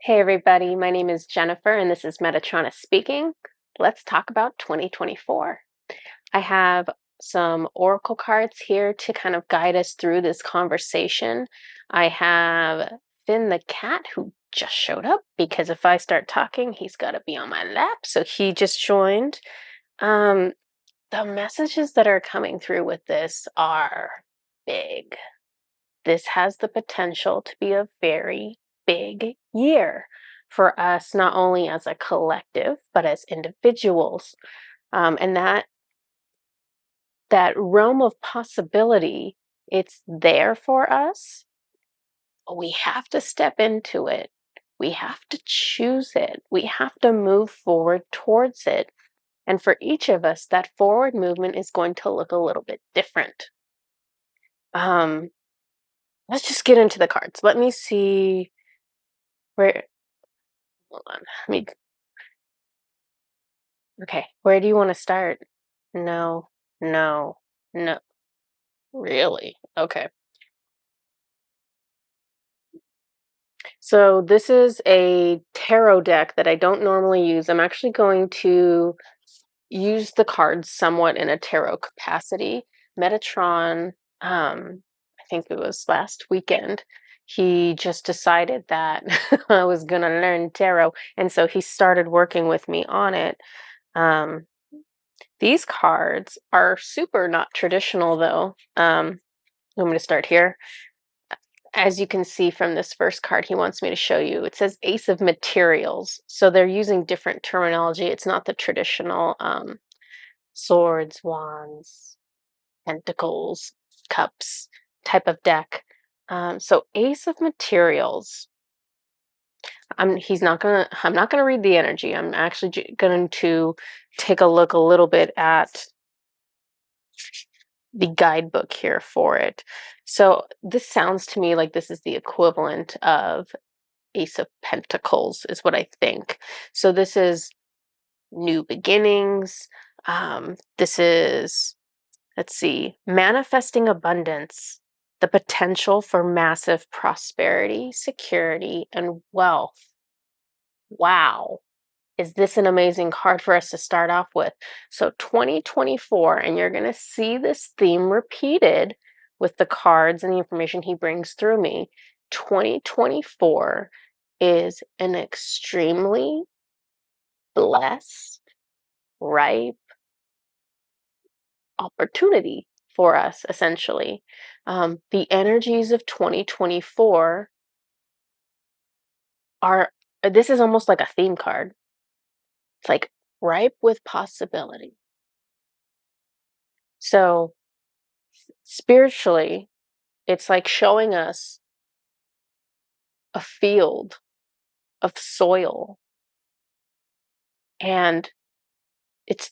Hey everybody, my name is Jennifer and this is Metatron speaking. Let's talk about 2024. I have some oracle cards here to kind of guide us through this conversation. I have Finn the cat who just showed up because if I start talking, he's got to be on my lap. So he just joined. The messages that are coming through with this are big. This has the potential to be a very big year for us, not only as a collective, but as individuals. And that realm of possibility, it's there for us. But we have to step into it. We have to choose it. We have to move forward towards it. And for each of us, that forward movement is going to look a little bit different. Let's just get into the cards. Let me see where. Hold on. Okay, where do you want to start? No, no, no. Really? Okay. So this is a tarot deck that I don't normally use. I'm actually going to use the cards somewhat in a tarot capacity. Metatron, I think it was last weekend, he just decided that I was going to learn tarot. And so he started working with me on it. Um, These cards are super not traditional, though. I'm going to start here. As you can see from this first card he wants me to show you, it says Ace of Materials. So they're using different terminology. It's not the traditional swords, wands, pentacles, cups type of deck. So Ace of Materials. I'm not gonna read the energy. I'm actually going to take a look a little bit at the guidebook here for it. So this sounds to me like this is the equivalent of Ace of Pentacles, is what I think. So this is new beginnings. This is, let's see, manifesting abundance, the potential for massive prosperity, security, and wealth. Wow. Is this an amazing card for us to start off with? So 2024, and you're going to see this theme repeated with the cards and the information he brings through me. 2024 is an extremely blessed, ripe opportunity for us, essentially. The energies of 2024 are, this is almost like a theme card. It's like ripe with possibility. So spiritually, it's like showing us a field of soil and it's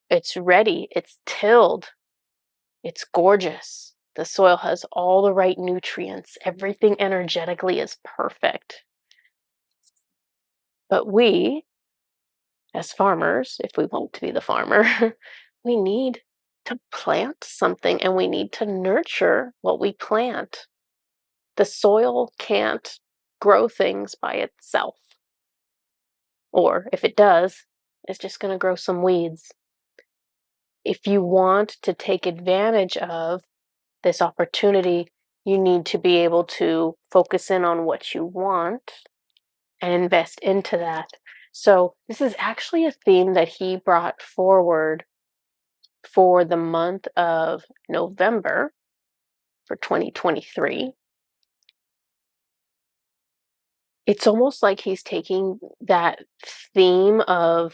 it's ready, it's tilled, it's gorgeous. The soil has all the right nutrients. Everything energetically is perfect. But we, as farmers, if we want to be the farmer, we need to plant something and we need to nurture what we plant. The soil can't grow things by itself. Or if it does, it's just going to grow some weeds. If you want to take advantage of this opportunity, you need to be able to focus in on what you want and invest into that. So, this is actually a theme that he brought forward for the month of November for 2023. It's almost like he's taking that theme of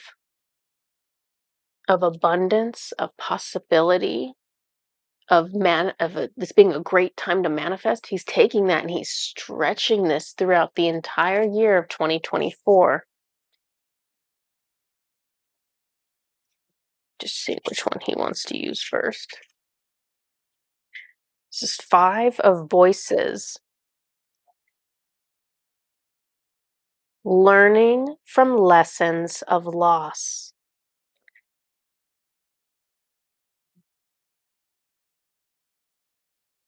abundance, of possibility, this being a great time to manifest. He's taking that and he's stretching this throughout the entire year of 2024. Just see which one he wants to use first. This is Five of Voices. Learning from lessons of loss.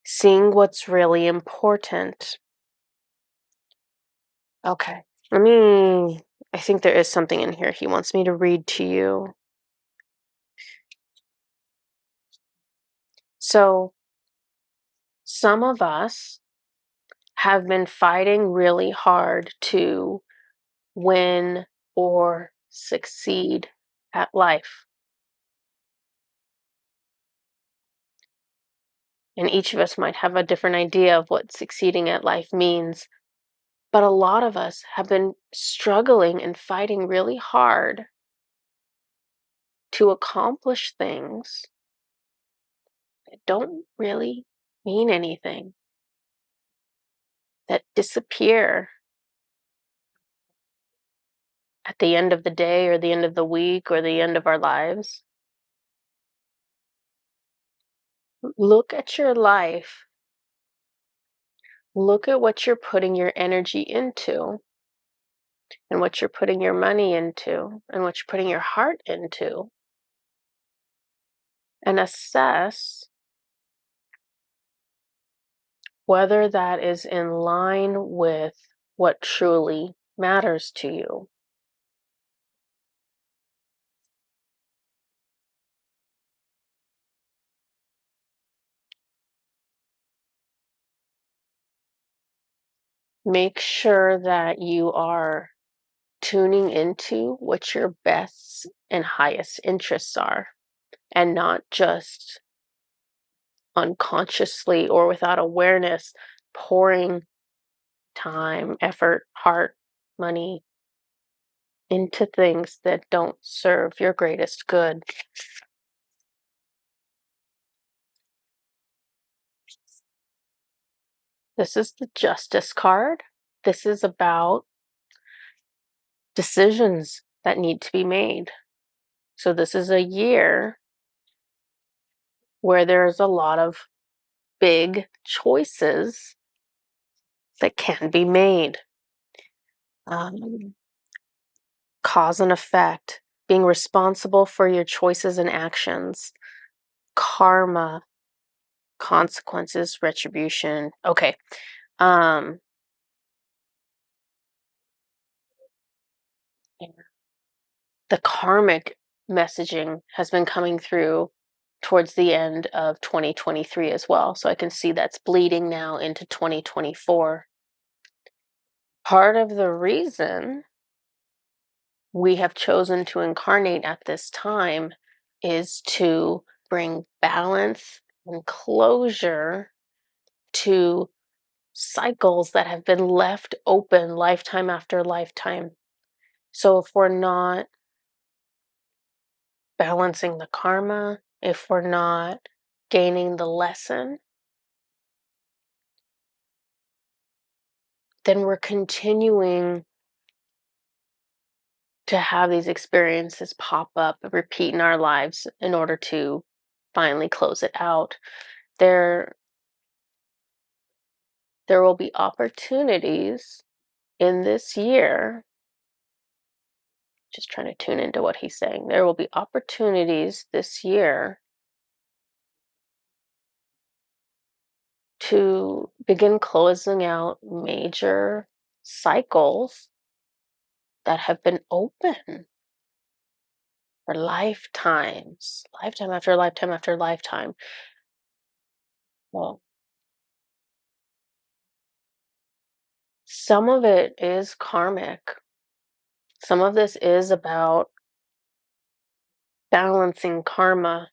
Seeing what's really important. Okay, Let me, I think there is something in here he wants me to read to you. So, some of us have been fighting really hard to win or succeed at life. And each of us might have a different idea of what succeeding at life means. But a lot of us have been struggling and fighting really hard to accomplish things that don't really mean anything, that disappear at the end of the day or the end of the week or the end of our lives. Look at your life. Look at what you're putting your energy into and what you're putting your money into and what you're putting your heart into, and assess whether that is in line with what truly matters to you. Make sure that you are tuning into what your best and highest interests are, and not just unconsciously or without awareness pouring time, effort, heart, money into things that don't serve your greatest good. This is the Justice card. This is about decisions that need to be made. So, this is a year where there's a lot of big choices that can be made. Um, Cause and effect, being responsible for your choices and actions, karma, consequences, retribution. Okay. Um, the karmic messaging has been coming through towards the end of 2023 as well. So I can see that's bleeding now into 2024. Part of the reason we have chosen to incarnate at this time is to bring balance and closure to cycles that have been left open lifetime after lifetime. So if we're not balancing the karma, if we're not gaining the lesson, then we're continuing to have these experiences pop up and repeat in our lives in order to finally close it out. There there will be opportunities in this year, just trying to tune into what he's saying. There will be opportunities this year to begin closing out major cycles that have been open for lifetimes, lifetime after lifetime after lifetime. Well, some of it is karmic. Some of this is about balancing karma,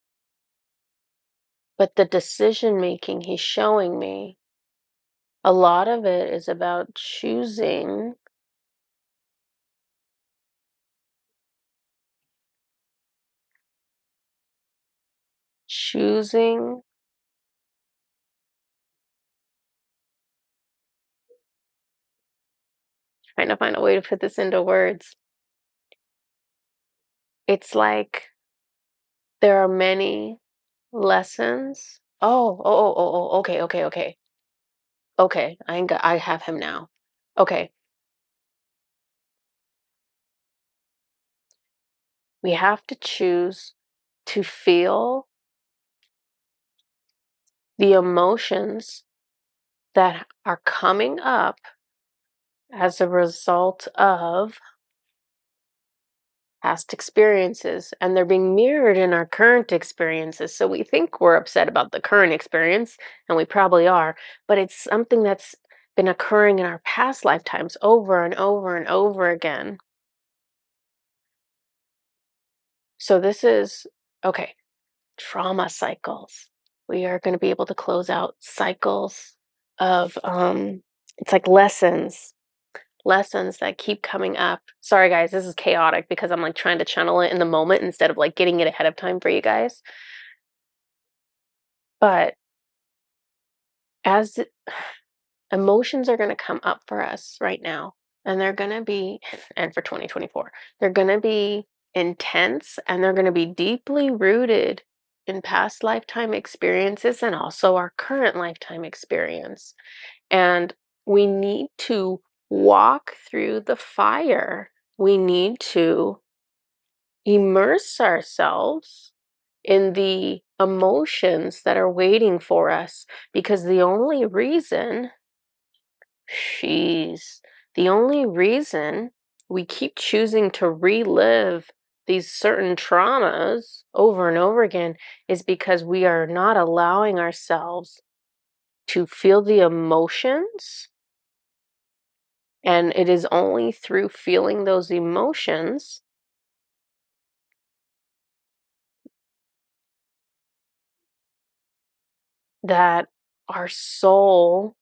but the decision making he's showing me, a lot of it is about choosing, trying to find a way to put this into words. It's like there are many lessons. Okay, okay, okay. Okay, I have him now. Okay, we have to choose to feel the emotions that are coming up as a result of past experiences, and they're being mirrored in our current experiences. So we think we're upset about the current experience, and we probably are, but it's something that's been occurring in our past lifetimes over and over and over again. So this is okay, trauma cycles. We are going to be able to close out cycles of it's like lessons that keep coming up. Sorry guys, this is chaotic because I'm like trying to channel it in the moment instead of like getting it ahead of time for you guys. But as emotions are going to come up for us right now, and they're going to be, and for 2024, they're going to be intense, and they're going to be deeply rooted in past lifetime experiences and also our current lifetime experience. And we need to walk through the fire. We need to immerse ourselves in the emotions that are waiting for us, because the only reason, she's the only reason we keep choosing to relive these certain traumas over and over again is because we are not allowing ourselves to feel the emotions. And it is only through feeling those emotions that our soul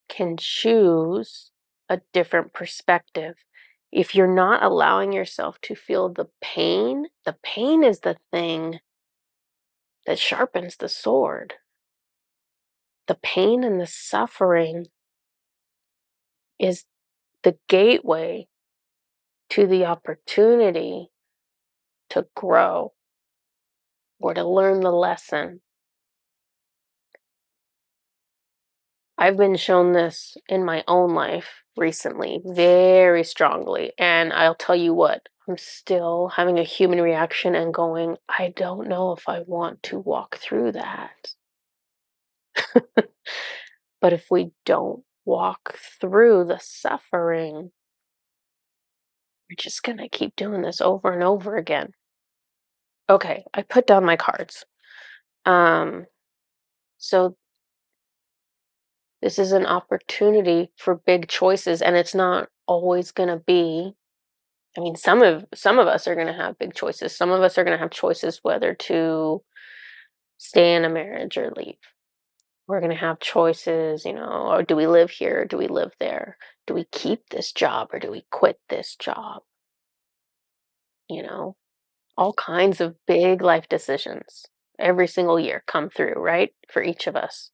can choose a different perspective. If you're not allowing yourself to feel the pain is the thing that sharpens the sword. The pain and the suffering is the gateway to the opportunity to grow or to learn the lesson. I've been shown this in my own life recently very strongly. And I'll tell you what, I'm still having a human reaction and going, I don't know if I want to walk through that. But if we don't walk through the suffering, we're just going to keep doing this over and over again. Okay, I put down my cards. Um, so this is an opportunity for big choices, and it's not always going to be, I mean, some of us are going to have big choices. Some of us are going to have choices whether to stay in a marriage or leave. We're going to have choices, or do we live here or do we live there? Do we keep this job or do we quit this job? You know, all kinds of big life decisions every single year come through, right? For each of us.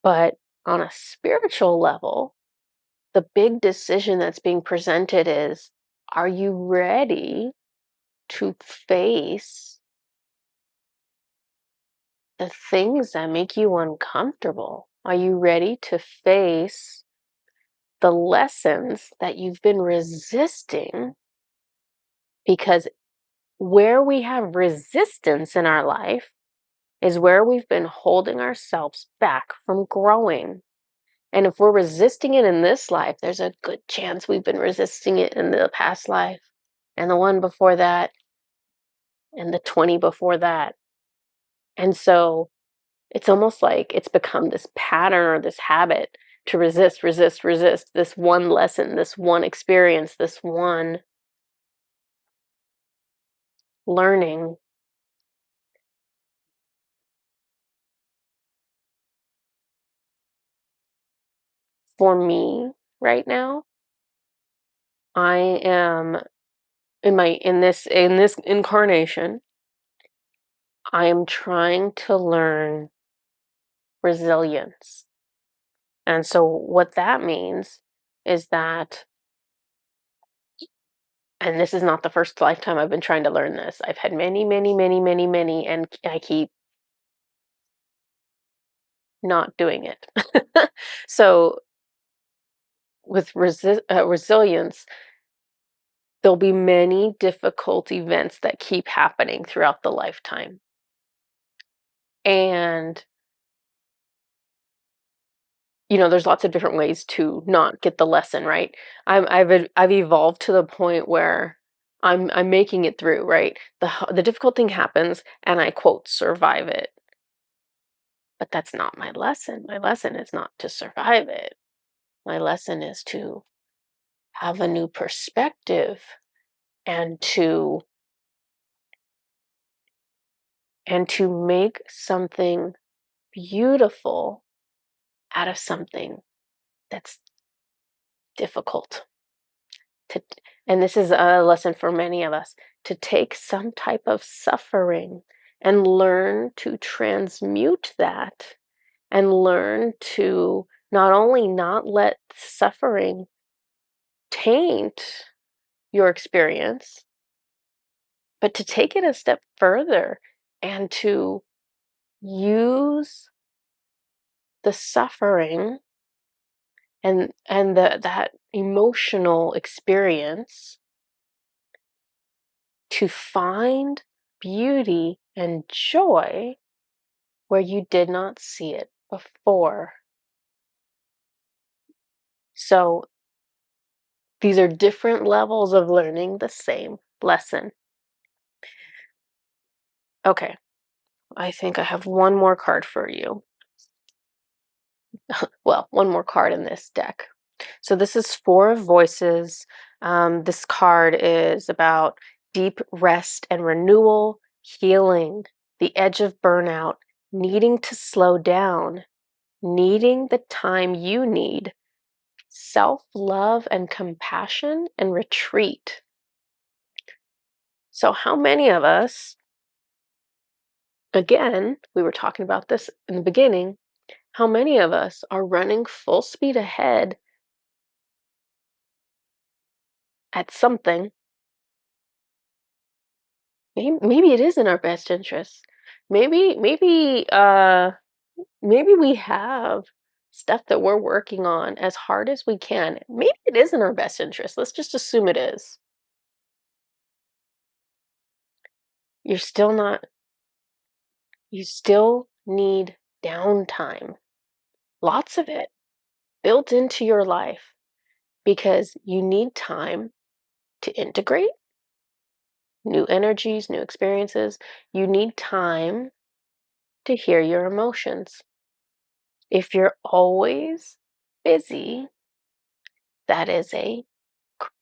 But on a spiritual level, the big decision that's being presented is, are you ready to face the things that make you uncomfortable? Are you ready to face the lessons that you've been resisting? Because where we have resistance in our life is where we've been holding ourselves back from growing. And if we're resisting it in this life, there's a good chance we've been resisting it in the past life, and the one before that, and the 20 before that. And so it's almost like it's become this pattern or this habit to resist, resist, resist this one lesson, this one experience, this one learning. For me right now, I am in this incarnation, I am trying to learn resilience. And so what that means is that, and this is not the first lifetime I've been trying to learn this. I've had many, many, many, many, many, and I keep not doing it. So with resilience, there'll be many difficult events that keep happening throughout the lifetime. And there's lots of different ways to not get the lesson, right? I've evolved to the point where I'm making it through, right? The difficult thing happens and I quote survive it. But that's not my lesson. My lesson is not to survive it. My lesson is to have a new perspective and to make something beautiful out of something that's difficult. To, and this is a lesson for many of us, to take some type of suffering and learn to transmute that, and learn to not only not let suffering taint your experience, but to take it a step further and to use the suffering and that emotional experience to find beauty and joy where you did not see it before. So these are different levels of learning the same lesson. Okay, I think I have one more card for you. Well, one more card in this deck. So this is Four of Voices. This card is about deep rest and renewal, healing, the edge of burnout, needing to slow down, needing the time you need, self-love and compassion, and retreat. So how many of us, again, we were talking about this in the beginning, how many of us are running full speed ahead at something? Maybe it is in our best interest. Maybe we have stuff that we're working on as hard as we can. Maybe it is in our best interest. Let's just assume it is. You're still not, you still need downtime. Lots of it built into your life because you need time to integrate new energies, new experiences. You need time to hear your emotions. If you're always busy, that is a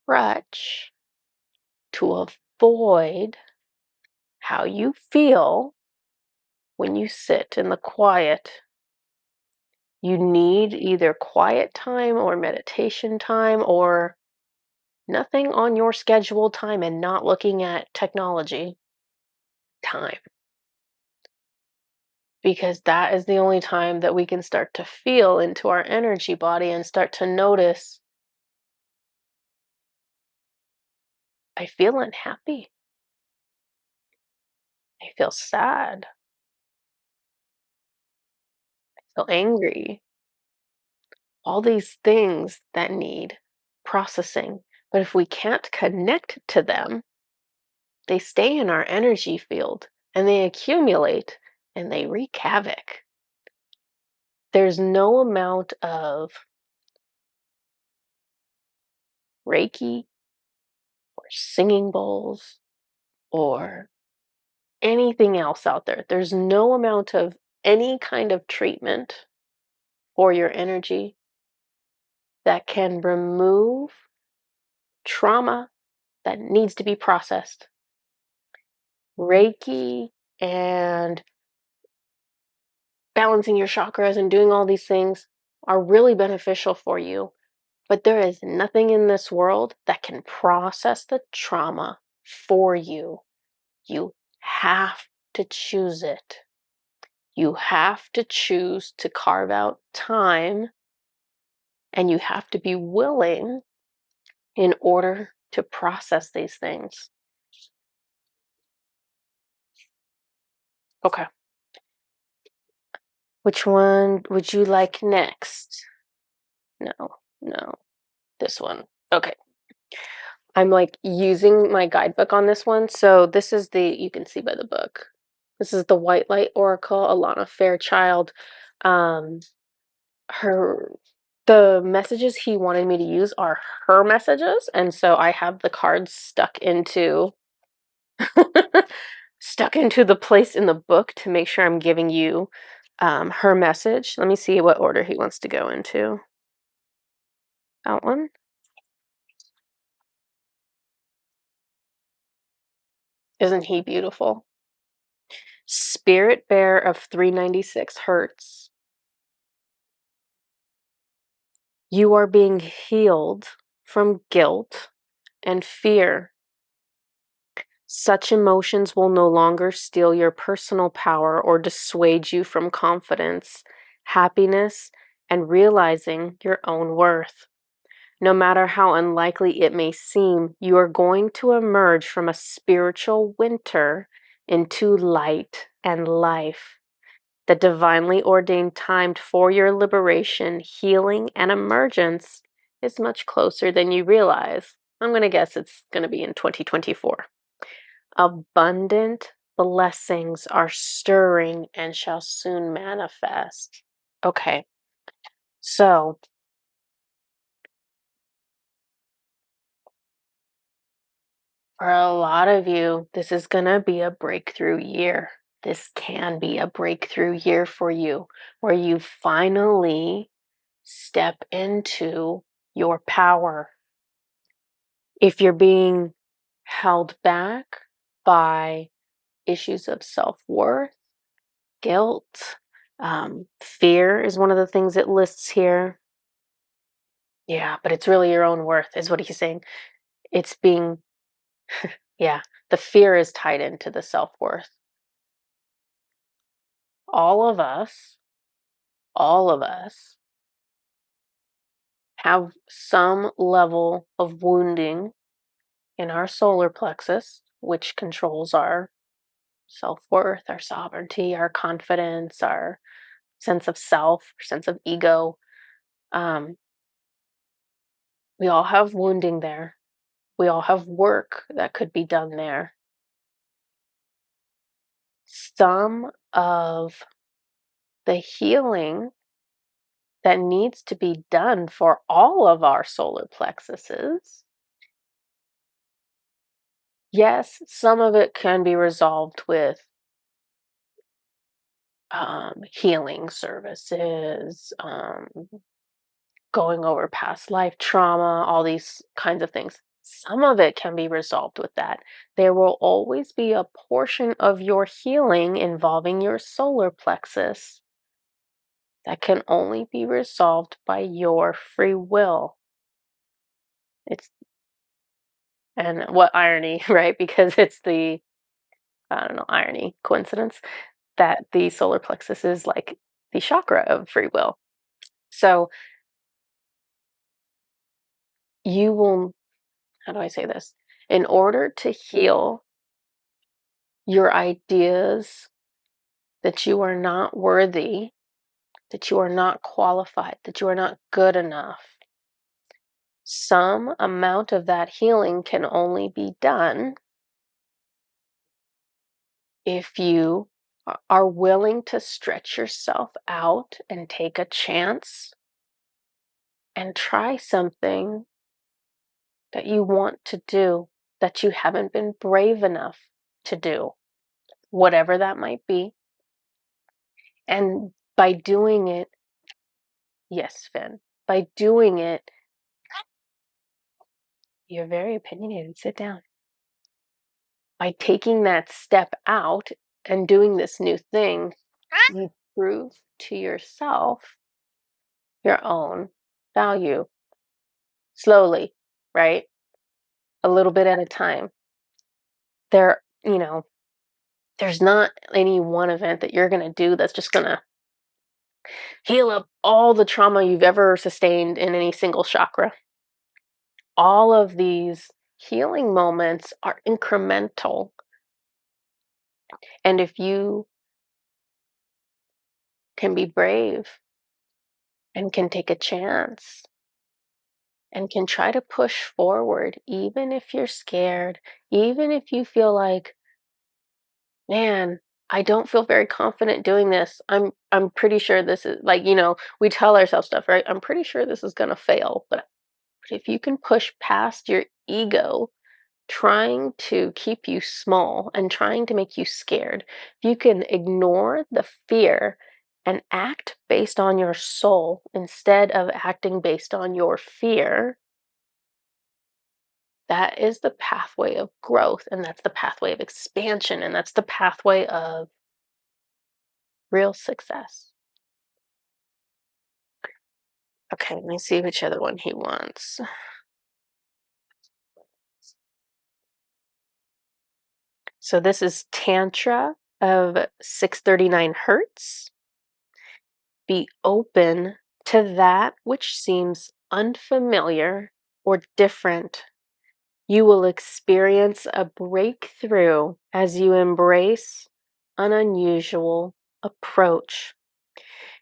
crutch to avoid how you feel when you sit in the quiet. You need either quiet time or meditation time or nothing on your scheduled time and not looking at technology time. Because that is the only time that we can start to feel into our energy body and start to notice, I feel unhappy. I feel sad. I feel angry. All these things that need processing. But if we can't connect to them, they stay in our energy field and they accumulate and they wreak havoc. There's no amount of Reiki or singing bowls or anything else out there. There's no amount of any kind of treatment for your energy that can remove trauma that needs to be processed. Reiki and balancing your chakras and doing all these things are really beneficial for you. But there is nothing in this world that can process the trauma for you. You have to choose it. You have to choose to carve out time, and you have to be willing in order to process these things. Okay. Which one would you like next? No, no, this one. Okay. I'm like using my guidebook on this one. So this is you can see by the book. This is the White Light Oracle, Alana Fairchild. Um, her the messages he wanted me to use are her messages, and so I have the cards stuck into the place in the book to make sure I'm giving you her message. Let me see what order he wants to go into. That one. Isn't he beautiful? Spirit Bear of 396 hertz. You are being healed from guilt and fear. Such emotions will no longer steal your personal power or dissuade you from confidence, happiness, and realizing your own worth. No matter how unlikely it may seem, you are going to emerge from a spiritual winter into light and life. The divinely ordained time for your liberation, healing, and emergence is much closer than you realize. I'm going to guess it's going to be in 2024. Abundant blessings are stirring and shall soon manifest. Okay, so for a lot of you, this is going to be a breakthrough year. This can be a breakthrough year for you where you finally step into your power. If you're being held back by issues of self-worth, guilt, fear is one of the things it lists here. Yeah, but it's really your own worth, is what he's saying. It's being, yeah, the fear is tied into the self-worth. All of us, all of us have some level of wounding in our solar plexus, which controls our self-worth, our sovereignty, our confidence, our sense of self, sense of ego. Um, we all have wounding there. We all have work that could be done there. Some of the healing that needs to be done for all of our solar plexuses, yes, some of it can be resolved with healing services, going over past life trauma, all these kinds of things. Some of it can be resolved with that. There will always be a portion of your healing involving your solar plexus that can only be resolved by your free will. It's and what irony, right? Because it's the I don't know, irony, coincidence that the solar plexus is like the chakra of free will. So you will, how do I say this? In order to heal your ideas that you are not worthy, that you are not qualified, that you are not good enough, some amount of that healing can only be done if you are willing to stretch yourself out and take a chance and try something that you want to do that you haven't been brave enough to do, whatever that might be. And by doing it, yes, Finn, by doing it, you're very opinionated. Sit down. By taking that step out and doing this new thing, you prove to yourself your own value slowly, right? A little bit at a time. There, there's not any one event that you're going to do that's just going to heal up all the trauma you've ever sustained in any single chakra. All of these healing moments are incremental. And if you can be brave and can take a chance and can try to push forward, even if you're scared, even if you feel like, man, I don't feel very confident doing this. I'm pretty sure this is like, we tell ourselves stuff, right? I'm pretty sure this is going to fail. But if you can push past your ego trying to keep you small and trying to make you scared, if you can ignore the fear and act based on your soul instead of acting based on your fear, that is the pathway of growth, and that's the pathway of expansion, and that's the pathway of real success. Okay, let me see which other one he wants. So this is Tantra of 639 Hertz. Be open to that which seems unfamiliar or different. You will experience a breakthrough as you embrace an unusual approach.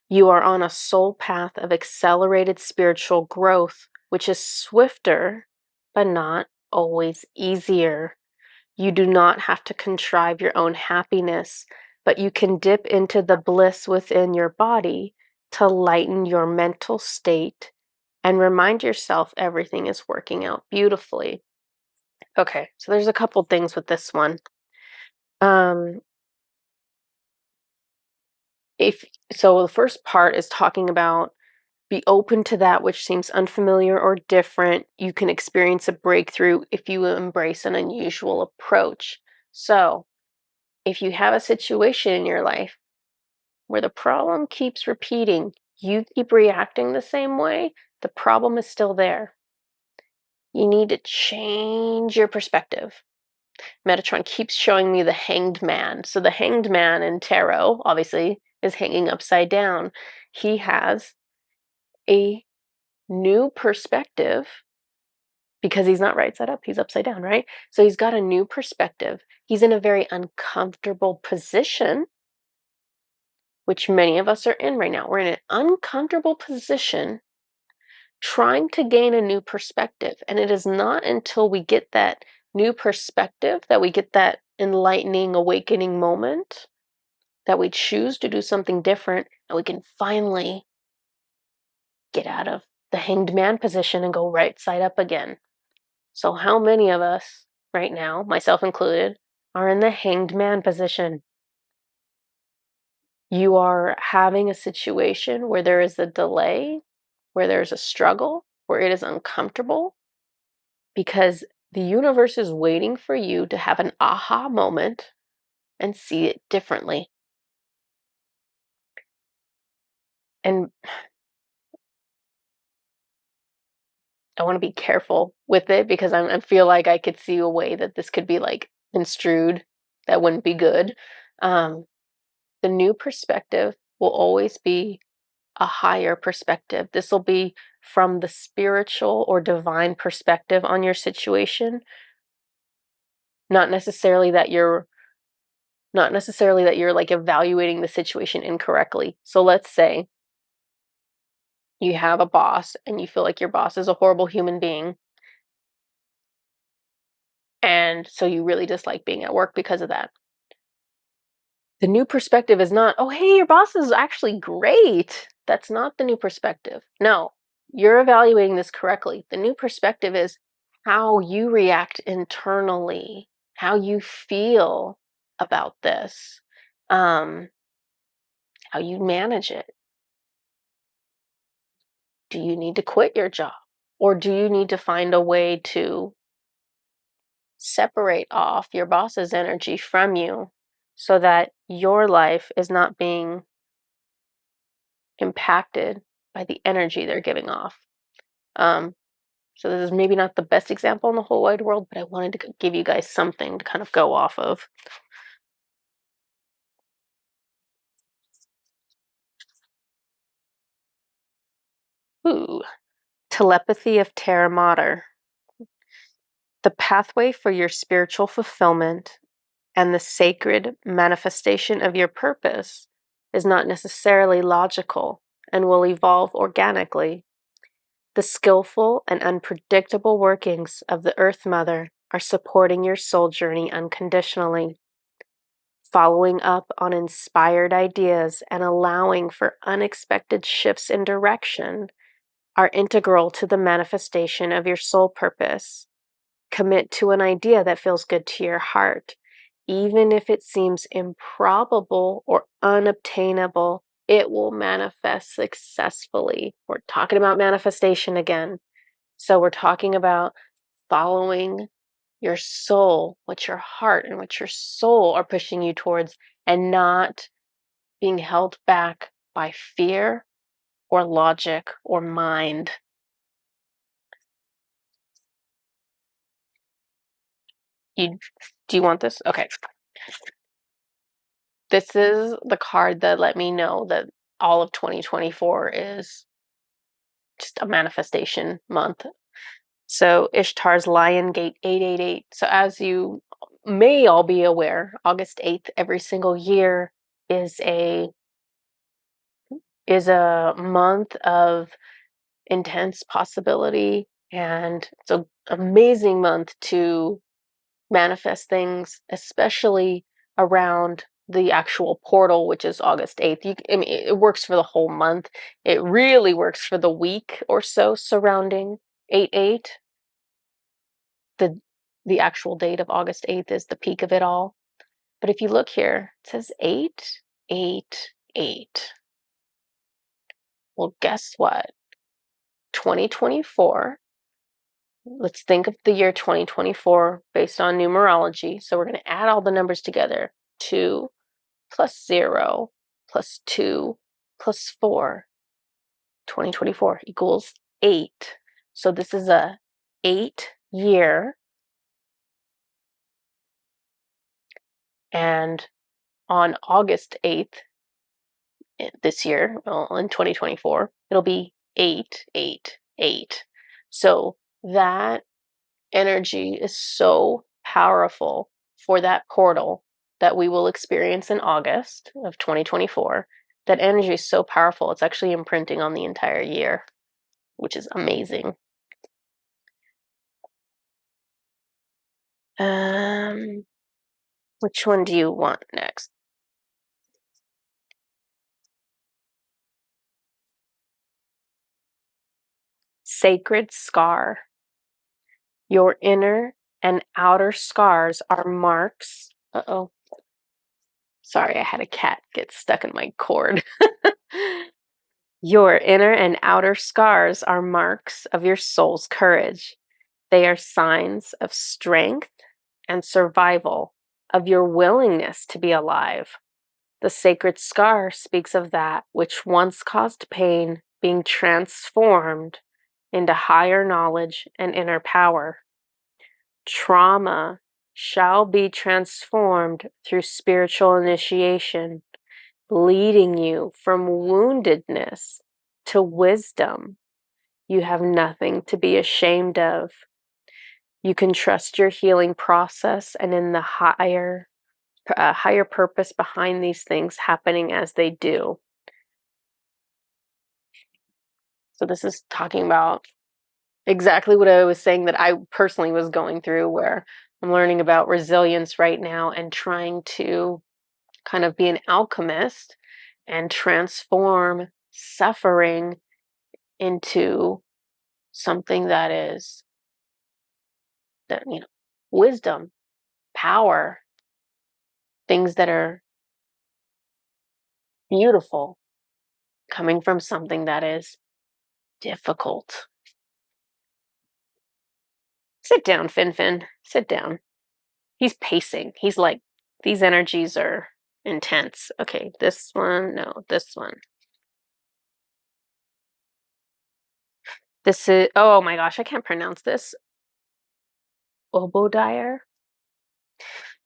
You are on a soul path of accelerated spiritual growth, which is swifter, but not always easier. You do not have to contrive your own happiness, but you can dip into the bliss within your body to lighten your mental state and remind yourself everything is working out beautifully. Okay, so there's a couple things with this one. Um, if so, the first part is talking about be open to that which seems unfamiliar or different. You can experience a breakthrough if you embrace an unusual approach. So, if you have a situation in your life where the problem keeps repeating, you keep reacting the same way, the problem is still there. You need to change your perspective. Metatron keeps showing me the hanged man. So the hanged man in tarot, obviously, is hanging upside down. He has a new perspective because he's not right side up, he's upside down, right? So he's got a new perspective. He's in a very uncomfortable position, which many of us are in right now. We're in an uncomfortable position trying to gain a new perspective. And it is not until we get that new perspective that we get that enlightening, awakening moment that we choose to do something different and we can finally get out of the hanged man position and go right side up again. So, how many of us right now, myself included, are in the hanged man position? You are having a situation where there is a delay, where there's a struggle, where it is uncomfortable, because the universe is waiting for you to have an aha moment and see it differently. And I want to be careful with it because I feel like I could see a way that this could be like construed that wouldn't be good. Um, the new perspective will always be a higher perspective. This will be from the spiritual or divine perspective on your situation, not necessarily that you're like evaluating the situation incorrectly. So let's say you have a boss and you feel like your boss is a horrible human being, and so you really dislike being at work because of that. The new perspective is not, oh, hey, your boss is actually great. That's not the new perspective. No, you're evaluating this correctly. The new perspective is how you react internally, how you feel about this, um, how you manage it. Do you need to quit your job? Or do you need to find a way to separate off your boss's energy from you so that your life is not being impacted by the energy they're giving off? Um, so this is maybe not the best example in the whole wide world, but I wanted to give you guys something to kind of go off of. Ooh, telepathy of Terra Mater. The pathway for your spiritual fulfillment and the sacred manifestation of your purpose is not necessarily logical and will evolve organically. The skillful and unpredictable workings of the Earth Mother are supporting your soul journey unconditionally. Following up on inspired ideas and allowing for unexpected shifts in direction are integral to the manifestation of your soul purpose. Commit to an idea that feels good to your heart. Even if it seems improbable or unobtainable, it will manifest successfully. We're talking about manifestation again. So we're talking about following your soul, what your heart and what your soul are pushing you towards, and not being held back by fear or logic or mind. You do you want this? Okay. This is the card that let me know that all of 2024 is just a manifestation month. So Ishtar's Lion Gate 888. So as you may all be aware, August 8th every single year is a month of intense possibility, and it's an amazing month to manifest things, especially around the actual portal, which is August 8th. I mean, it works for the whole month. It really works for the week or so surrounding 8/8. The the actual date of August 8th is the peak of it all. But if you look here, it says 8/8/8. Well, guess what? 2024. Let's think of the year 2024 based on numerology. So we're going to add all the numbers together. 2 plus 0 plus 2 plus 4. 2024 equals 8. So this is a 8-year, and on August 8th this year, well, in 2024, it'll be 8/8/8. So that energy is so powerful for that portal that we will experience in August of 2024. That energy is so powerful, it's actually imprinting on the entire year, which is amazing. Um, which one do you want next? Sacred Scar. Your inner and outer scars are marks. Uh-oh. Sorry, I had a cat get stuck in my cord. Your inner and outer scars are marks of your soul's courage. They are signs of strength and survival, of your willingness to be alive. The sacred scar speaks of that which once caused pain being transformed into higher knowledge and inner power. Trauma shall be transformed through spiritual initiation, leading you from woundedness to wisdom. You have nothing to be ashamed of. You can trust your healing process and in the higher purpose behind these things happening as they do. So this is talking about exactly what I was saying that I personally was going through, where I'm learning about resilience right now and trying to kind of be an alchemist and transform suffering into something that is that wisdom, power, things that are beautiful coming from something that is difficult. Sit down, Fin. Sit down. He's pacing. He's like, these energies are intense. Okay, this one, no, this one. This is, oh my gosh, I can't pronounce this. Obodiah.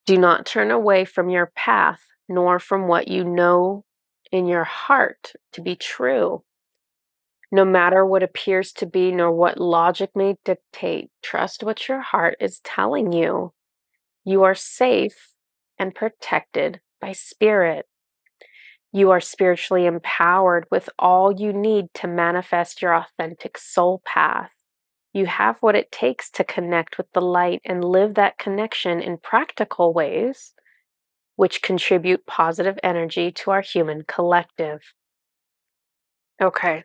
Do not turn away from your path, nor from what you know in your heart to be true. No matter what appears to be, nor what logic may dictate, trust what your heart is telling you. You are safe and protected by spirit. You are spiritually empowered with all you need to manifest your authentic soul path. You have what it takes to connect with the light and live that connection in practical ways. which contribute positive energy to our human collective. Okay.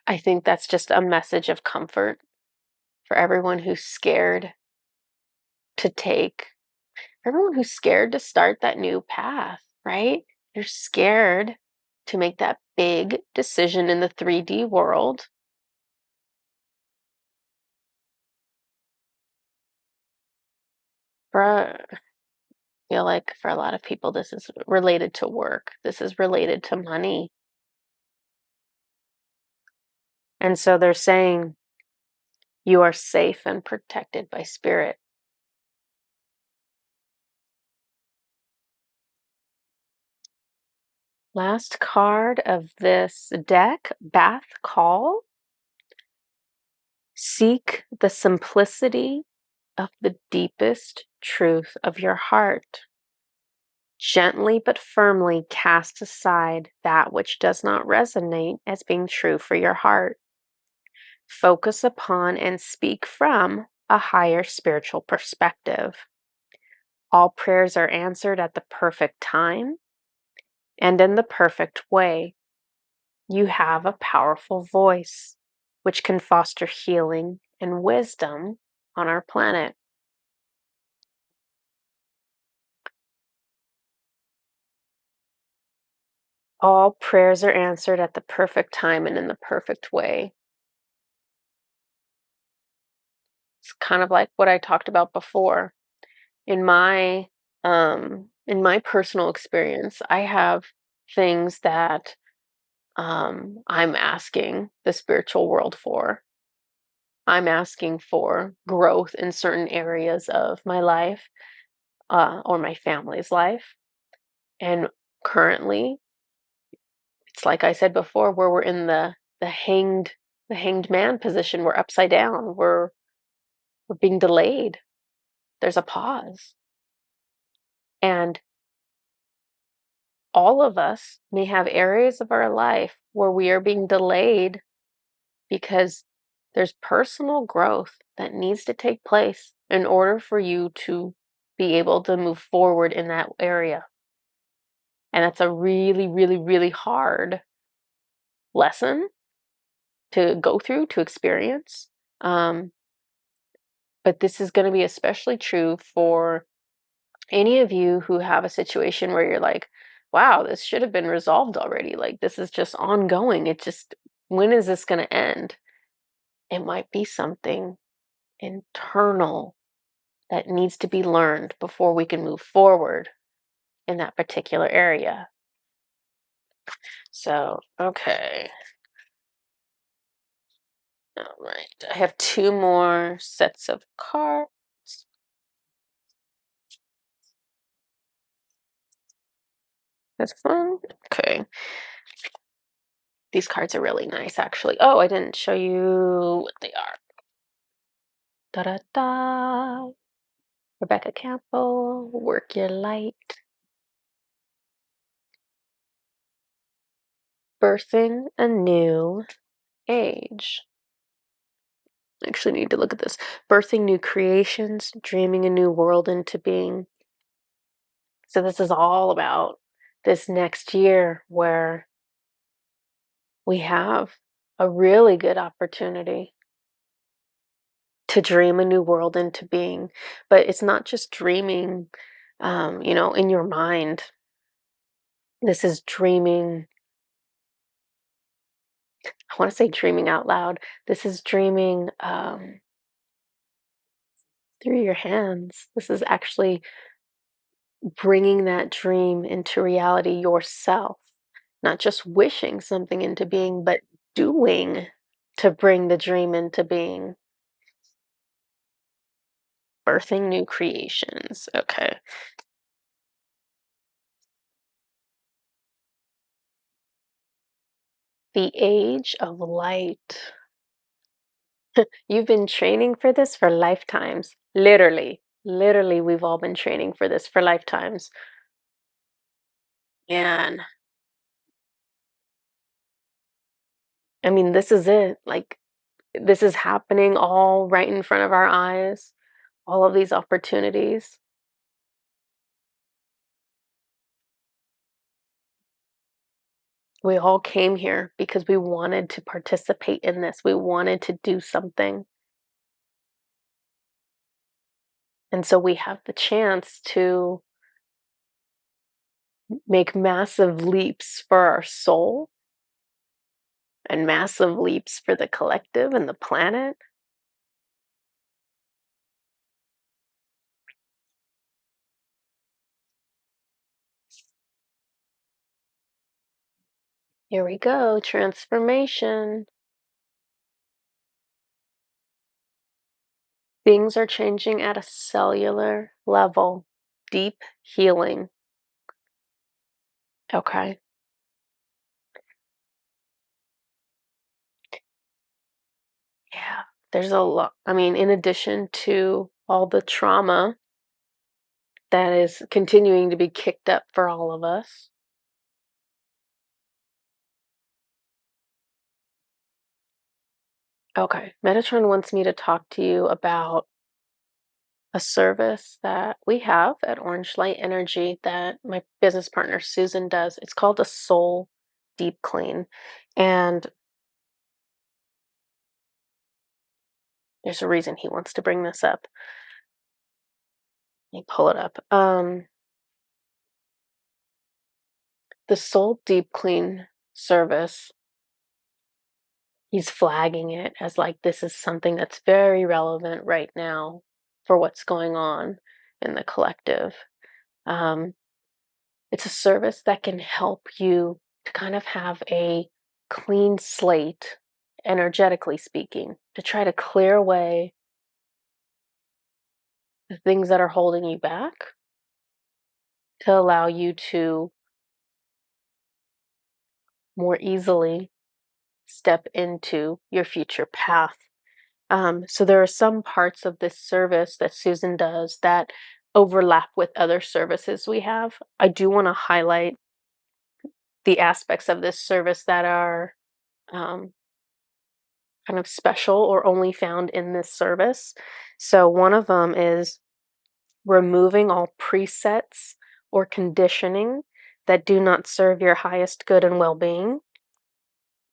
I think that's just a message of comfort for everyone who's scared to take, everyone who's scared to start that new path, right? You're scared to make that big decision in the 3D world. I feel like for a lot of people, this is related to work. This is related to money. And so they're saying you are safe and protected by spirit. Last card of this deck, Bath Call. Seek the simplicity of the deepest truth of your heart. Gently but firmly cast aside that which does not resonate as being true for your heart. Focus upon and speak from a higher spiritual perspective. All prayers are answered at the perfect time and in the perfect way. You have a powerful voice, which can foster healing and wisdom on our planet. All prayers are answered at the perfect time and in the perfect way. It's kind of like what I talked about before. In my personal experience, I have things that I'm asking the spiritual world for. I'm asking for growth in certain areas of my life, or my family's life. And currently, it's like I said before, where we're in the hanged man position. We're upside down. We're being delayed. There's a pause. And all of us may have areas of our life where we are being delayed because there's personal growth that needs to take place in order for you to be able to move forward in that area. And that's a really, really, really hard lesson to go through, to experience. Um, but this is going to be especially true for any of you who have a situation where you're like, wow, this should have been resolved already. Like, this is just ongoing. It just, when is this going to end? It might be something internal that needs to be learned before we can move forward in that particular area. So, okay. All right. I have two more sets of cards. That's fun. Okay. These cards are really nice, actually. Oh, I didn't show you what they are. Da da da. Rebecca Campbell, Work Your Light. Birthing a New Age. I actually need to look at this. Birthing new creations, dreaming a new world into being. So this is all about this next year where we have a really good opportunity to dream a new world into being. But it's not just dreaming, in your mind. This is dreaming. I want to say dreaming out loud. This is dreaming through your hands. This is actually bringing that dream into reality yourself, not just wishing something into being, but doing to bring the dream into being. Birthing new creations. Okay. The Age of Light. You've been training for this for lifetimes. Literally. Literally, we've all been training for this for lifetimes. And I mean, this is it. Like, this is happening all right in front of our eyes. all of these opportunities. We all came here because we wanted to participate in this. We wanted to do something. And so we have the chance to make massive leaps for our soul and massive leaps for the collective and the planet. Here we go, transformation. Things are changing at a cellular level. Deep healing. Okay. Yeah. There's a lot. I mean, in addition to all the trauma that is continuing to be kicked up for all of us. Okay. Metatron wants me to talk to you about a service that we have at Orange Light Energy that my business partner Susan does. It's called a Soul Deep Clean. And there's a reason he wants to bring this up. Let me pull it up. The Soul Deep Clean service, he's flagging it as like this is something that's very relevant right now for what's going on in the collective. Um, it's a service that can help you to kind of have a clean slate, energetically speaking, to try to clear away the things that are holding you back, to allow you to more easily step into your future path. So there are some parts of this service that Susan does that overlap with other services we have. I do want to highlight the aspects of this service that are um, kind of special or only found in this service. So one of them is removing all presets or conditioning that do not serve your highest good and well-being.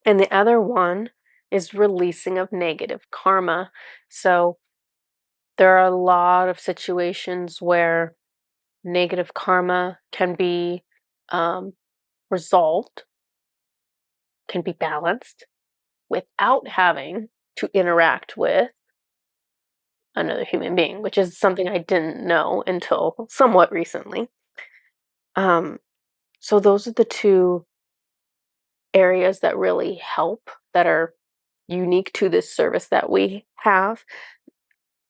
And the other one is releasing of negative karma. So there are a lot of situations where negative karma can be um, resolved, can be balanced without having to interact with another human being, which is something I didn't know until somewhat recently. Um, so those are the two areas that really help, that are unique to this service that we have.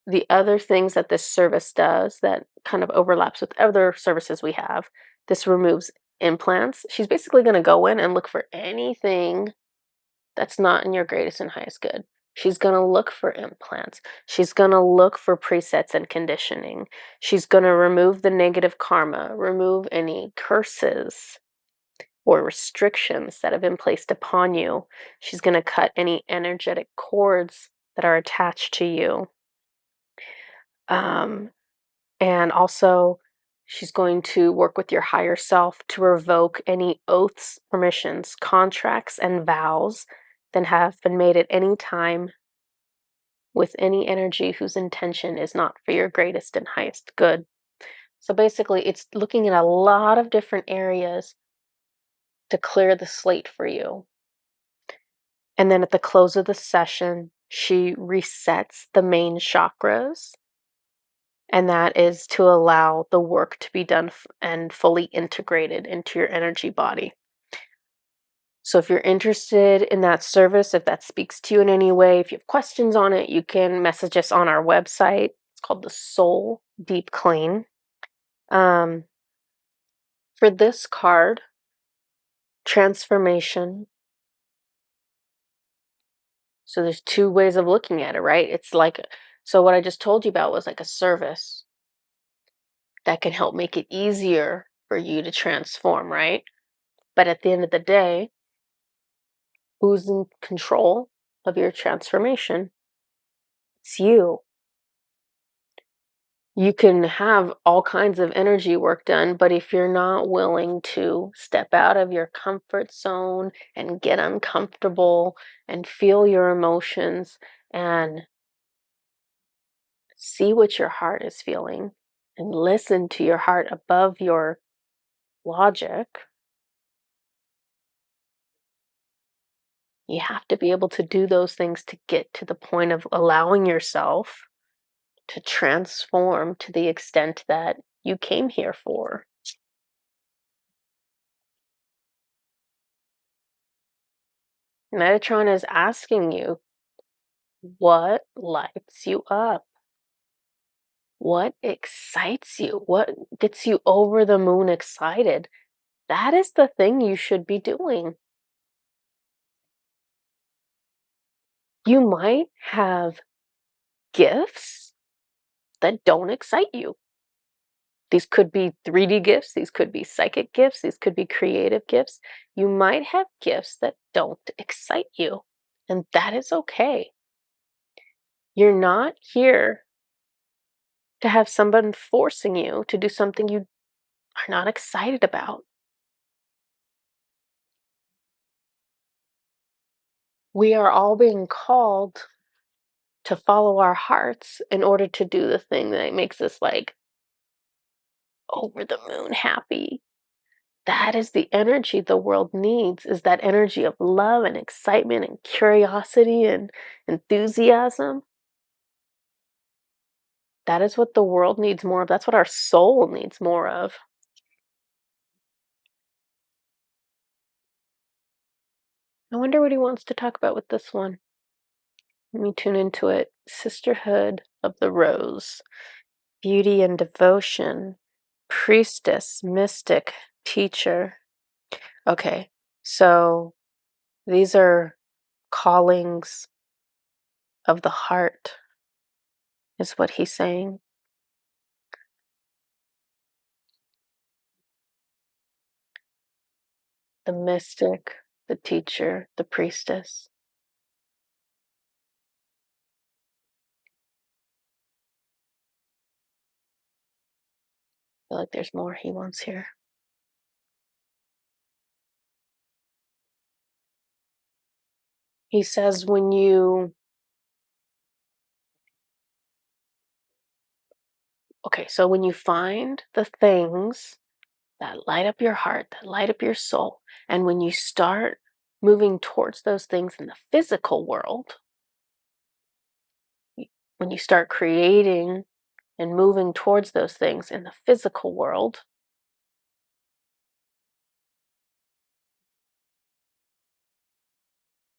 The other things that this service does that kind of overlaps with other services we have, this removes implants. She's basically going to go in and look for anything that's not in your greatest and highest good. She's going to look for implants. She's going to look for presets and conditioning. She's going to remove the negative karma, remove any curses or restrictions that have been placed upon you. She's going to cut any energetic cords that are attached to you. Um, and also, she's going to work with your higher self to revoke any oaths, permissions, contracts, and vows that have been made at any time with any energy whose intention is not for your greatest and highest good. So basically, it's looking at a lot of different areas to clear the slate for you. And then at the close of the session, she resets the main chakras, and that is to allow the work to be done and fully integrated into your energy body. So if you're interested in that service, if that speaks to you in any way, if you have questions on it, you can message us on our website. It's called the Soul Deep Clean. For this card, transformation. So there's two ways of looking at it, right? It's like, so what I just told you about was like a service that can help make it easier for you to transform, right? But at the end of the day, who's in control of your transformation? It's you. You can have all kinds of energy work done, but if you're not willing to step out of your comfort zone and get uncomfortable and feel your emotions and see what your heart is feeling and listen to your heart above your logic, you have to be able to do those things to get to the point of allowing yourself to transform to the extent that you came here for. Metatron is asking you, what lights you up? What excites you? What gets you over the moon excited? That is the thing you should be doing. You might have gifts that don't excite you. These could be 3D gifts, these could be psychic gifts, these could be creative gifts. You might have gifts that don't excite you, and that is okay. You're not here to have someone forcing you to do something you are not excited about. We are all being called to follow our hearts in order to do the thing that makes us like over the moon happy. That is the energy the world needs, is that energy of love and excitement and curiosity and enthusiasm. That is what the world needs more of. That's what our soul needs more of. I wonder what he wants to talk about with this one. Let me tune into it. Sisterhood of the Rose, beauty and devotion, priestess, mystic, teacher. Okay, so these are callings of the heart, is what he's saying. The mystic, the teacher, the priestess. I feel like there's more he wants here. He says when you find the things that light up your heart, that light up your soul, and when you start moving towards those things in the physical world, when you start creating and moving towards those things in the physical world,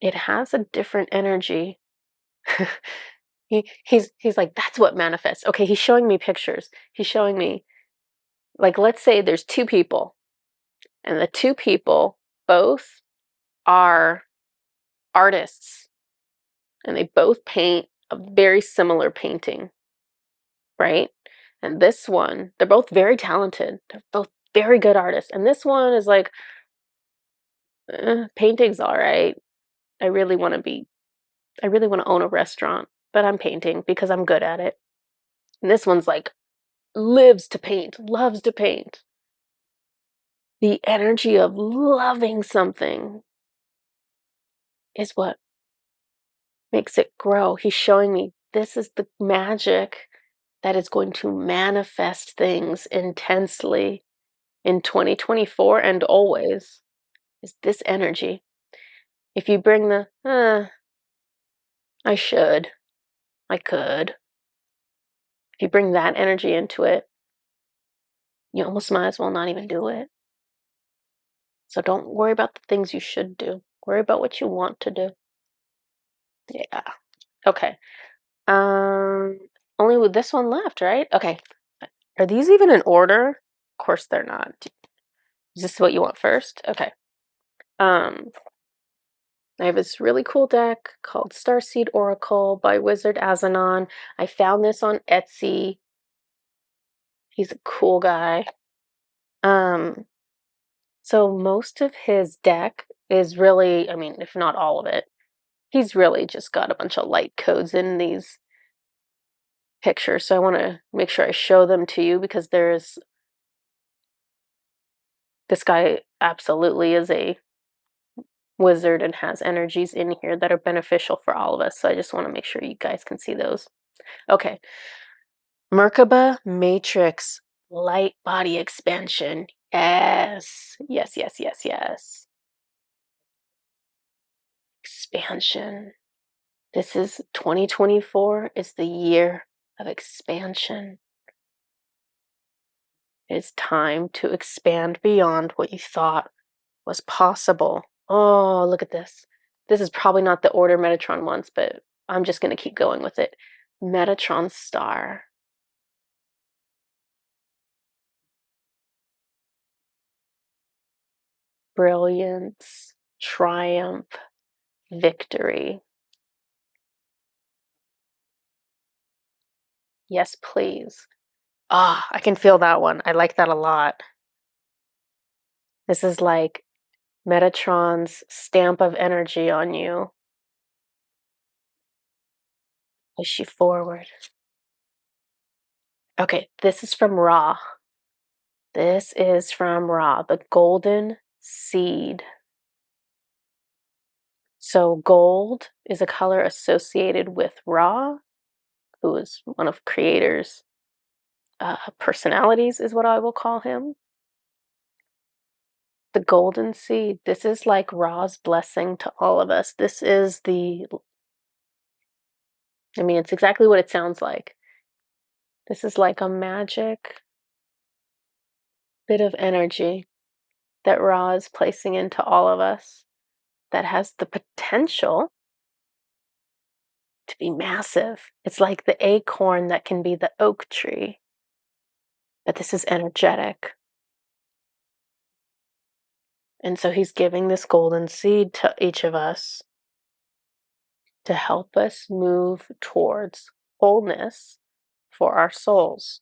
it has a different energy. He's like, that's what manifests. Okay, he's showing me pictures. He's showing me, like, let's say there's two people, and the two people both are artists, and they both paint a very similar painting, right? And this one, they're both very talented. They're both very good artists. And this one is like, painting's all right. I really want to be, I really want to own a restaurant, but I'm painting because I'm good at it. And this one's like, lives to paint, loves to paint. The energy of loving something is what makes it grow. He's showing me this is the magic that is going to manifest things intensely in 2024 and always, is this energy. If you bring the, I should, I could, if you bring that energy into it, you almost might as well not even do it. So don't worry about the things you should do. Worry about what you want to do. Yeah. Okay. Um, Only with this one left, right? Okay. Are these even in order? Of course they're not. Is this what you want first? Okay. Um, I have this really cool deck called Starseed Oracle by Wizard Azanon. I found this on Etsy. He's a cool guy. Um, so most of his deck is really, I mean, if not all of it, he's really just got a bunch of light codes in these pictures, so I want to make sure I show them to you because this guy absolutely is a wizard and has energies in here that are beneficial for all of us. So I just want to make sure you guys can see those. Okay. Merkaba matrix light body expansion. Yes. Yes, yes, yes, yes. Expansion. This is 2024 is the year of expansion. It's time to expand beyond what you thought was possible. Oh, look at this. This is probably not the order Metatron wants, but I'm just going to keep going with it. Metatron star. Brilliance, triumph, victory. Yes, please. Ah, I can feel that one. I like that a lot. This is like Metatron's stamp of energy on you. Push you forward. Okay, this is from Ra. This is from Ra, the golden seed. So gold is a color associated with Ra, who is one of creator's personalities, is what I will call him. The golden seed. This is like Ra's blessing to all of us. I mean, it's exactly what it sounds like. This is like a magic bit of energy that Ra is placing into all of us that has the potential to be massive. It's like the acorn that can be the oak tree, but this is energetic. And so he's giving this golden seed to each of us to help us move towards wholeness for our souls.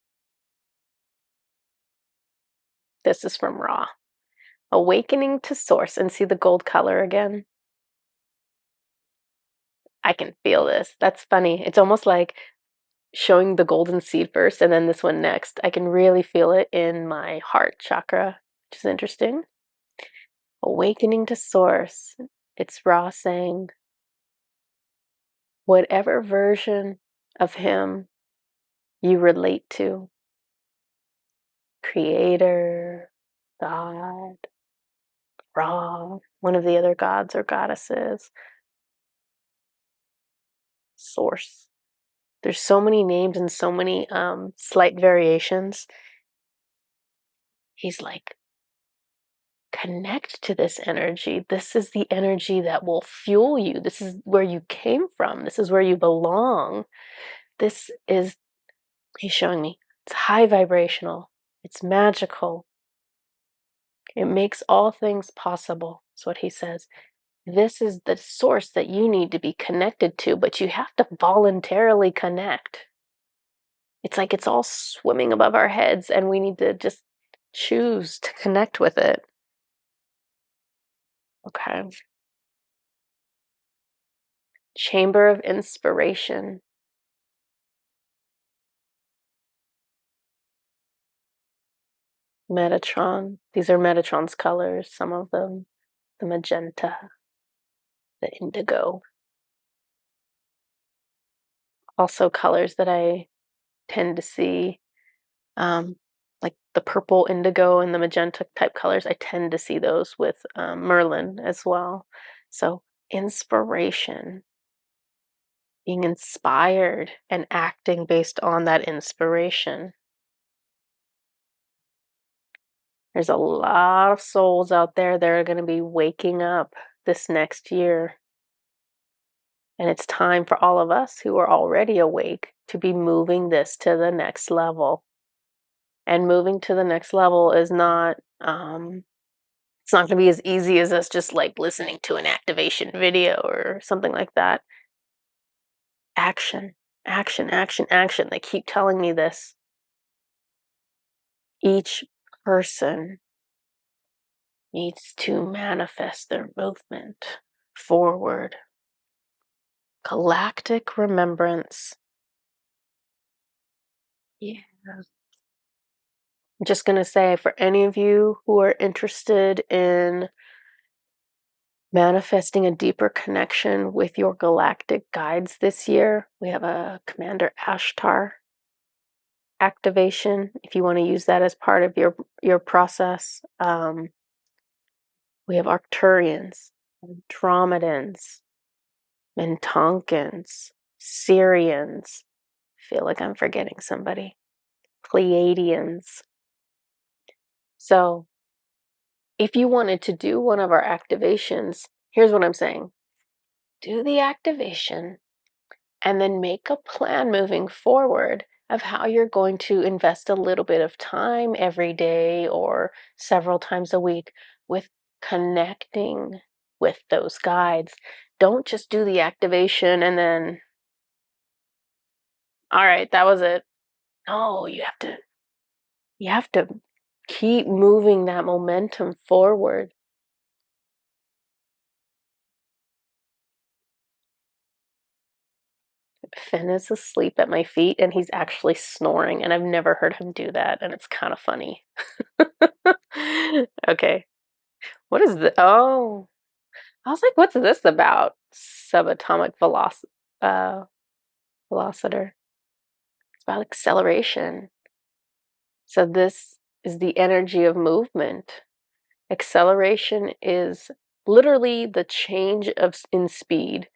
This is from Ra. Awakening to source. And see the gold color again? I can feel this. That's funny. It's almost like showing the golden seed first and then this one next. I can really feel it in my heart chakra, which is interesting. Awakening to source. It's Ra saying, whatever version of him you relate to, creator, God, Ra, one of the other gods or goddesses, source. There's so many names and so many slight variations. He's like, connect to this energy. This is the energy that will fuel you. This is where you came from. This is where you belong. This is, he's showing me, it's high vibrational. It's magical. It makes all things possible. That's what he says. This is the source that you need to be connected to, but you have to voluntarily connect. It's like it's all swimming above our heads, and we need to just choose to connect with it. Okay. Chamber of inspiration. Metatron. These are Metatron's colors, some of them. The magenta, the indigo. Also colors that I tend to see, um, like the purple indigo and the magenta type colors. I tend to see those with Merlin as well. So inspiration, being inspired and acting based on that inspiration. There's a lot of souls out there that are going to be waking up this next year. And it's time for all of us who are already awake to be moving this to the next level. And moving to the next level is not, it's not going to be as easy as us just like listening to an activation video or something like that. Action, action, action, action. They keep telling me this. Each person needs to manifest their movement forward. Galactic remembrance. Yeah. I'm just going to say for any of you who are interested in manifesting a deeper connection with your galactic guides this year, we have a Commander Ashtar activation if you want to use that as part of your process. We have Arcturians, Andromedans, Mintonkans, Syrians. Feel like I'm forgetting somebody. Pleiadians. So, if you wanted to do one of our activations, here's what I'm saying. Do the activation and then make a plan moving forward of how you're going to invest a little bit of time every day or several times a week with connecting with those guides. Don't just do the activation and then, all right, that was it. No, you have to keep moving that momentum forward. Finn is asleep at my feet and he's actually snoring, and I've never heard him do that, and it's kind of funny. Okay. What is the oh, I was like, what's this about? Subatomic velocitor. It's about acceleration. So this is the energy of movement. Acceleration is literally the change of in speed.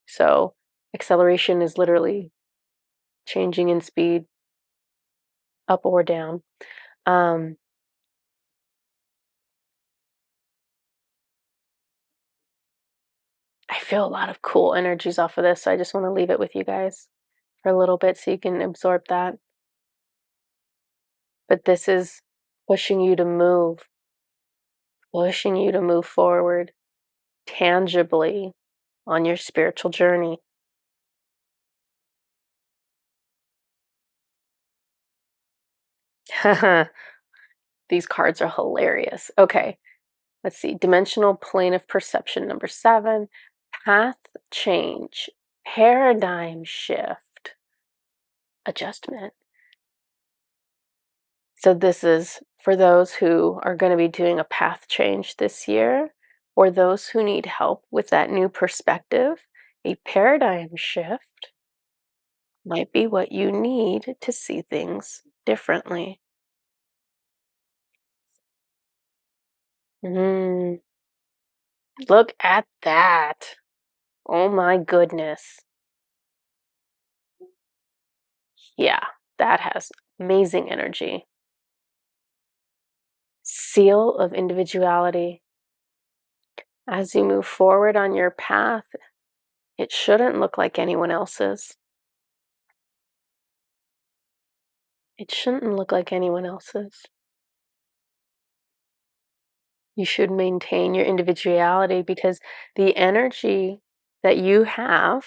So acceleration is literally changing in speed up or down. Um, I feel a lot of cool energies off of this, so I just want to leave it with you guys for a little bit so you can absorb that. But this is pushing you to move forward tangibly on your spiritual journey. These cards are hilarious. Okay, let's see. Dimensional plane of perception number 7, path change, paradigm shift, adjustment. So this is for those who are going to be doing a path change this year, or those who need help with that new perspective. A paradigm shift might be what you need to see things differently. Mm, look at that. Oh my goodness. Yeah, that has amazing energy. Seal of individuality. As you move forward on your path, it shouldn't look like anyone else's. It shouldn't look like anyone else's. You should maintain your individuality because the energy that you have,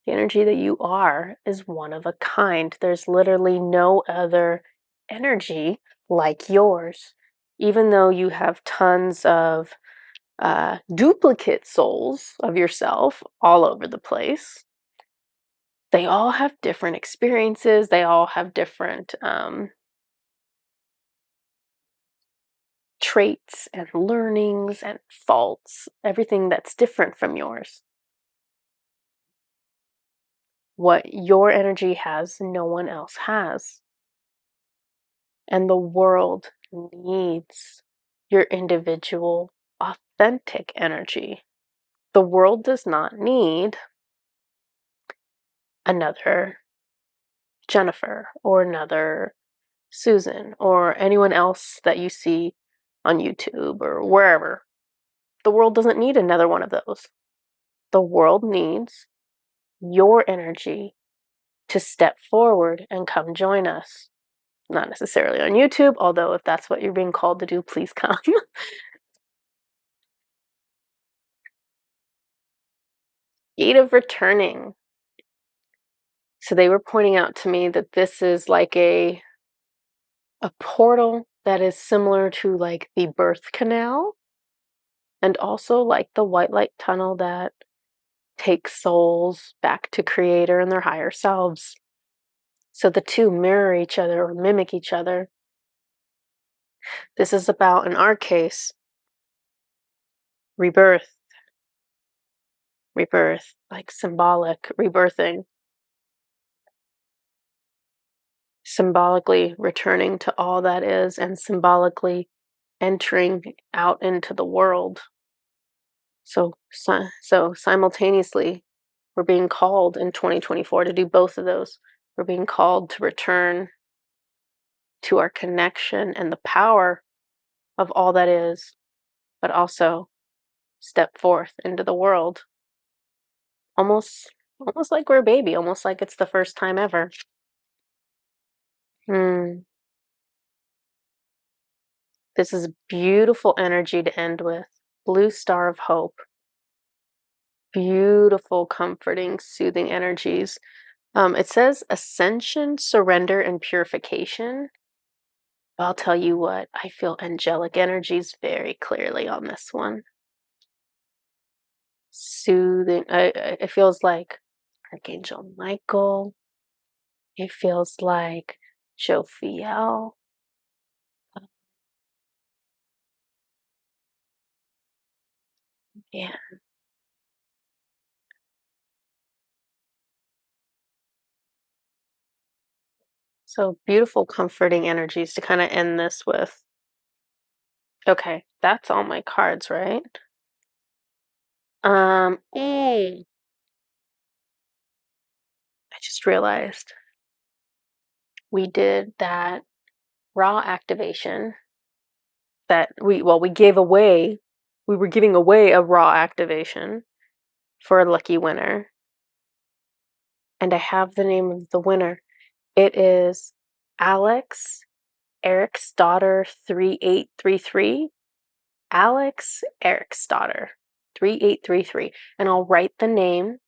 the energy that you are, is one of a kind. There's literally no other energy like yours. Even though you have tons of duplicate souls of yourself all over the place, they all have different experiences, they all have different traits and learnings and faults, everything that's different from yours. What your energy has, no one else has. And the world needs your individual, authentic energy. The world does not need another Jennifer or another Susan or anyone else that you see on YouTube or wherever. The world doesn't need another one of those. The world needs your energy to step forward and come join us. Not necessarily on YouTube, although if that's what you're being called to do, please come. Gate of returning. So they were pointing out to me that this is like a portal that is similar to like the birth canal and also like the white light tunnel that takes souls back to creator and their higher selves. So the two mirror each other or mimic each other. This is about, in our case, rebirth, rebirth, like symbolic rebirthing, symbolically returning to all that is and symbolically entering out into the world. So simultaneously, we're being called in 2024 to do both of those. We're being called to return to our connection and the power of all that is, but also step forth into the world. Almost like we're a baby, almost like it's the first time ever. Mm, this is beautiful energy to end with. Blue star of hope. Beautiful, comforting, soothing energies. It says ascension, surrender, and purification. I'll tell you what, I feel angelic energies very clearly on this one. Soothing. It feels like Archangel Michael. It feels like Jophiel. Yeah. So beautiful, comforting energies to kind of end this with. Okay, that's all my cards, right? I just realized we did that raw activation that we gave away. We were giving away a raw activation for a lucky winner. And I have the name of the winner. It is Alex, Eric's daughter 3833. Alex, Eric's daughter 3833. And I'll write the name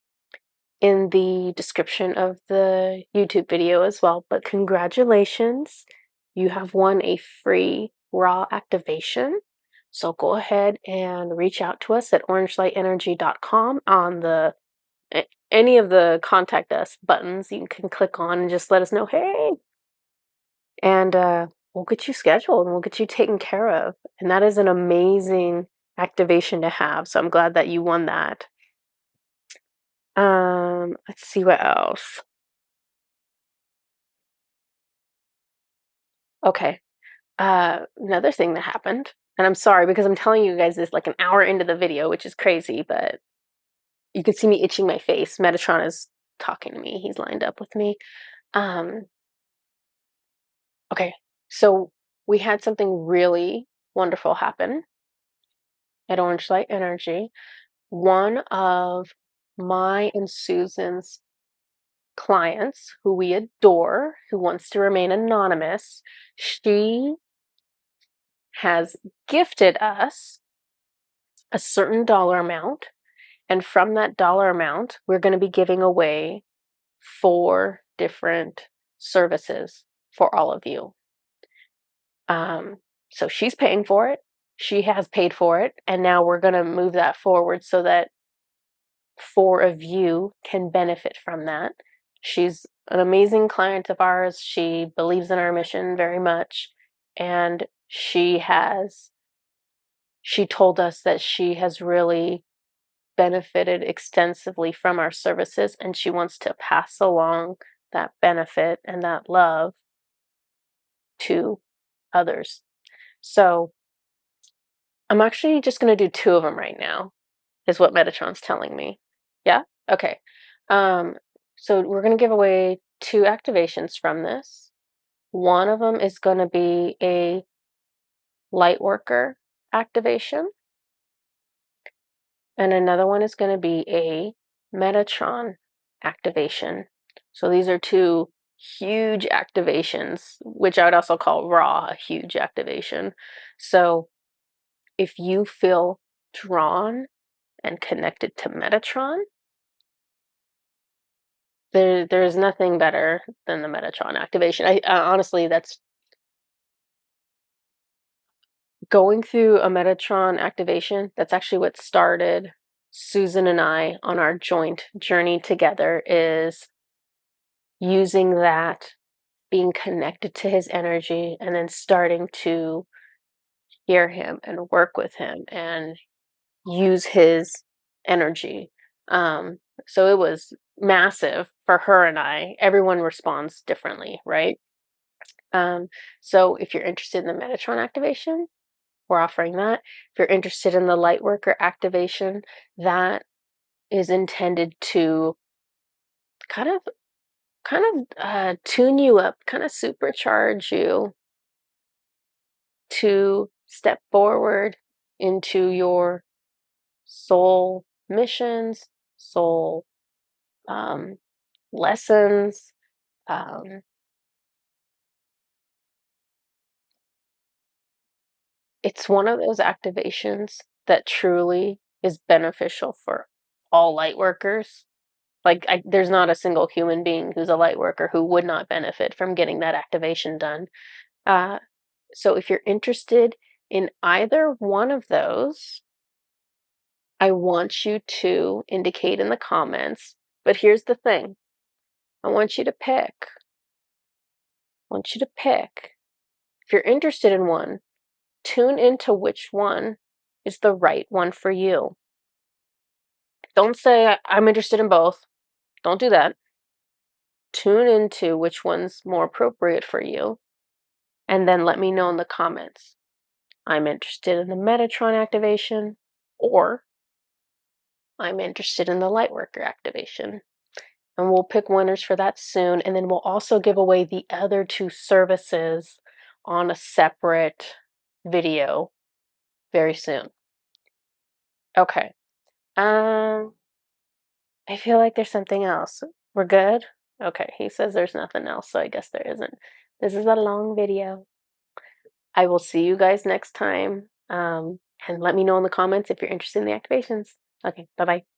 in the description of the YouTube video as well. But congratulations, you have won a free raw activation. So go ahead and reach out to us at orangelighthenergy.com on the any of the contact us buttons you can click on and just let us know, hey, and we'll get you scheduled and we'll get you taken care of. And that is an amazing activation to have. So I'm glad that you won that. Let's see what else. Okay. Another thing that happened, and I'm sorry because I'm telling you guys this like an hour into the video, which is crazy, but you can see me itching my face. Metatron is talking to me. He's lined up with me. Um, okay. So we had something really wonderful happen at Orange Light Energy. One of my and Susan's clients, who we adore, who wants to remain anonymous, she has gifted us a certain dollar amount. And from that dollar amount, we're going to be giving away 4 different services for all of you. So she's paying for it. She has paid for it. And now we're going to move that forward so that 4 of you can benefit from that. She's an amazing client of ours. She believes in our mission very much. And she told us that she has really benefited extensively from our services, and she wants to pass along that benefit and that love to others. So I'm actually just going to do 2 of them right now, is what Metatron's telling me. Yeah? Okay. Um, so we're going to give away 2 activations from this. One of them is going to be a Lightworker activation, and another one is going to be a Metatron activation. So these are 2 huge activations, which I would also call raw a huge activation. So if you feel drawn and connected to Metatron, there is nothing better than the Metatron activation. I honestly, that's going through a Metatron activation. That's actually what started Susan and I on our joint journey together, is using that being connected to his energy, and then starting to hear him and work with him and use his energy. Um, so it was massive for her and I. Everyone responds differently, right? Um, so if you're interested in the Metatron activation, we're offering that. If you're interested in the Lightworker activation, that is intended to kind of tune you up, kind of supercharge you to step forward into your soul missions, soul um, lessons. Um, it's one of those activations that truly is beneficial for all light workers. Like, there's not a single human being who's a light worker who would not benefit from getting that activation done. Uh, so, if you're interested in either one of those, I want you to indicate in the comments. But here's the thing, I want you to pick. I want you to pick. If you're interested in one, tune into which one is the right one for you. Don't say, I'm interested in both. Don't do that. Tune into which one's more appropriate for you, and then let me know in the comments. I'm interested in the Metatron activation, or I'm interested in the Lightworker activation. And we'll pick winners for that soon, and then we'll also give away the other two services on a separate video very soon. Okay. Um, I feel like there's something else. We're good? Okay, he says there's nothing else, so I guess there isn't. This is a long video. I will see you guys next time. And let me know in the comments if you're interested in the activations. Okay, bye bye.